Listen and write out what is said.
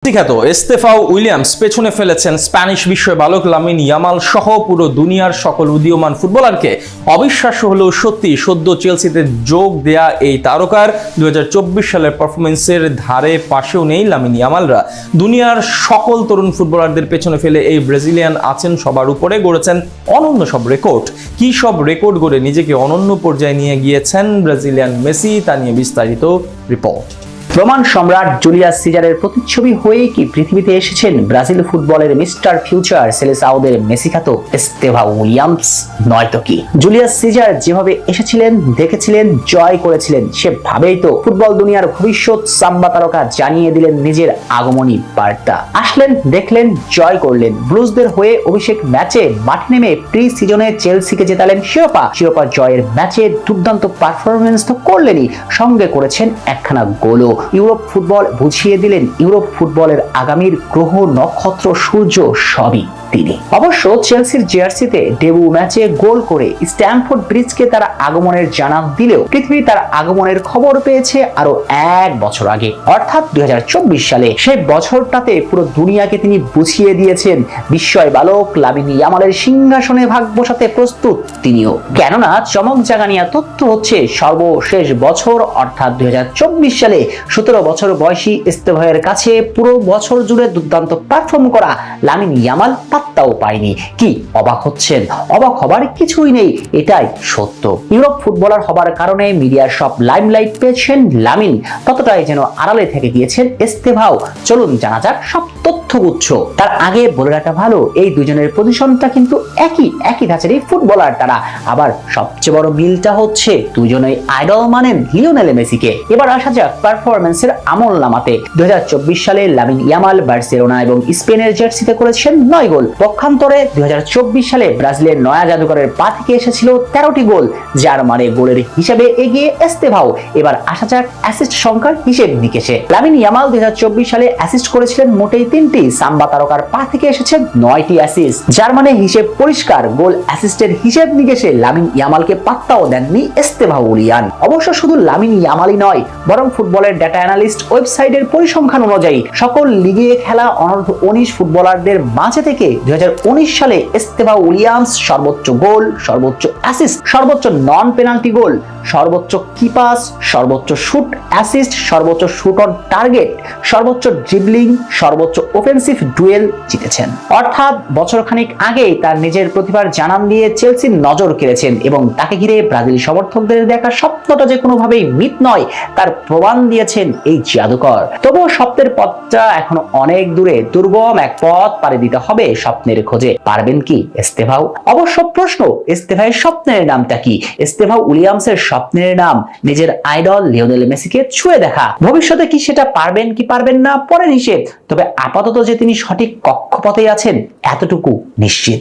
খ্যাত এস্তেফাও উইলিয়ামস পেছনে ফেলেছেন স্প্যানিশ বিশ্ববালক লামিন ইয়ামাল সহ পুরো দুনিয়ার সকল উদীয়মান ফুটবলারকে। অবিশ্বাস্য হলেও সত্যি, সদ্য চেলসিতে যোগ দেয়া এই তারকার 2024 সালের পারফরমেন্সের ধারে পাশেও নেই লামিন ইয়ামালরা। দুনিয়ার সকল তরুণ ফুটবলারদের পেছনে ফেলে এই ব্রাজিলিয়ান আছেন সবার উপরে, গড়েছেন অনন্য সব রেকর্ড। কি সব রেকর্ড গড়ে নিজেকে অনন্য পর্যায়ে নিয়ে গিয়েছেন ব্রাজিলিয়ান মেসি, তা নিয়ে বিস্তারিত রিপোর্ট। রোমান সম্রাট জুলিয়াস সিজারের প্রতিচ্ছবি হয়ে কি পৃথিবীতে এসেছেন ব্রাজিল ফুটবলের মিস্টার ফিউচার সেলেসাওদের মেসি খ্যাত এস্তেভাও উইলিয়ামস? নয়তো কি। জুলিয়াস সিজার যেভাবে এসেছিলেন, দেখেছিলেন, জয় করেছিলেন, সেভাবেই তো ফুটবল দুনিয়ার ভবিষ্যৎ সাম্বা তারকা জানিয়ে দিলেন নিজের আগমনী বার্তা। আসলেন, দেখলেন, জয় করলেন। ব্লুজদের হয়ে অভিষেক ম্যাচে মাঠে নেমে প্রি সিজনে চেলসিকে জেতালেন শিরোপা জয়ের ম্যাচে দুর্দান্ত পারফরমেন্স তো করলেনই, সঙ্গে করেছেন একখানা গোলও। ইউরোপ ফুটবল বুঝিয়ে দিলেন ইউরোপ ফুটবলের আগামীর গ্রহ, নক্ষত্র, সূর্য সবই তিনি। অবশ্য চেলসির জার্সিতে ডেবু ম্যাচে গোল করে স্ট্যামফোর্ড ব্রিজকে তারা আগমনের জানান দিলেও পৃথিবী তার আগমনের খবর পেয়েছে আরো 1 বছর আগে, অর্থাৎ 2024 সালে। সেই বছরটাতে পুরো দুনিয়াকে তিনি বুঝিয়ে দিয়েছেন বিস্ময় বালক লামিন ইয়ামালের সিংহাসনে ভাগ বসাতে প্রস্তুত তিনিও। কেননা চমক জাগানিয়া তথ্য হচ্ছে, সর্বশেষ বছর অর্থাৎ 2024 সালে 17 বছর বয়সী এস্তেভাওয়ের কাছে পুরো বছর জুড়ে দুর্দান্ত পারফর্ম করা লামিন ইয়ামাল পাত্তাও পায়নি। কি অবাক হচ্ছেন? অবাক হবার কিছুই নেই, এটাই সত্য। ইউরোপ ফুটবলার হবার কারণে মিডিয়ার সব লাইমলাইট পেয়েছেন লামিন, ততটাই যেন আড়ালে থেকে গিয়েছেন এস্তেভাও। চলুন জানা যাক সব তথ্যগুচ্ছ। তার আগে বলে রাখা ভালো, এই দুজনের পজিশনটা কিন্তু একই ধাঁচেরই ফুটবলার তারা। আবার সবচেয়ে বড় মিলটা হচ্ছে দুজনেই আইডল মানেন লিওনেল মেসিকে। এবার আসা যাক পারফরমেন্সের আমল নামাতে। 2024 সালে লামিন ইয়ামাল বার্সেলোনা এবং স্পেনের জার্সিতে করেছেন 9 গোল। পক্ষান্তরে 2024 সালে ব্রাজিলের নয়া জাদুকরের পা থেকে এসেছিল 13টি গোল, যার মানে গোলের হিসাবে এগিয়ে এস্তেভাও। এবার আসা যাক অ্যাসিস্ট সংখ্যার হিসেব নিকেশে। লামিন ইয়ামাল 2024 সালে অ্যাসিস্ট করেছিলেন মোটেই 3টি। সাম্বা তারকার পা থেকে এসেছে 9টি অ্যাসিস্ট, যার মানে হিসেব পরিষ্কার। গোল অ্যাসিস্টের হিসেব নিকেশে লামিন ইয়ামালকে পাত্তাও দেননি এস্তেভাও উলিয়ান। অবশ্য শুধু লামিন ইয়ামালই নয়, বরং ফুটবলের ডেটা অ্যানালিস্ট ওয়েবসাইটের পরিসংখ্যান অনুযায়ী সকল লিগে খেলা অনূর্ধ্ব 19 ফুটবলারদের মাঝে থেকে 2019 সালে এস্তেভাও উলিয়ামস সর্বোচ্চ গোল, সর্বোচ্চ অ্যাসিস্ট, সর্বোচ্চ নন পেনাল্টি গোল, সর্বোচ্চ কি পাস, সর্বোচ্চ শুট অ্যাসিস্ট, সর্বোচ্চ শুট অন টার্গেট, সর্বোচ্চ ড্রিবলিং, সর্বোচ্চ অফেন্সিভ ডুয়েল জিতেছেন। অর্থাৎ বছরখানেক আগেই তার নিজের প্রতিভার জানান দিয়ে চেলসির নজর কেড়েছেন এবং তাকে ঘিরে ব্রাজিল সমর্থকদের দেখা স্বপ্নটা যে কোনোভাবেই মিথ নয় তার প্রমাণ দিয়েছেন এই জাদুকর। তবুও স্বপ্নের পথটা এখনো অনেক দূরে, দুর্গম এক পথ পাড়ি দিতে হবে স্বপ্নের খোঁজে। পারবেন কি এস্তেভাও? অবশ্য প্রশ্ন, এস্তেভাওয়ের স্বপ্নের নামটা কি? এস্তেভাও উলিয়ামসের স্বপ্নের নাম নিজের আইডল লিওনেল মেসিকে ছুঁয়ে দেখা। ভবিষ্যতে কি সেটা পারবেন কি পারবেন না পরের হিসেব, তবে আপাতত যে তিনি সঠিক কক্ষপথে আছেন এতটুকু নিশ্চিত।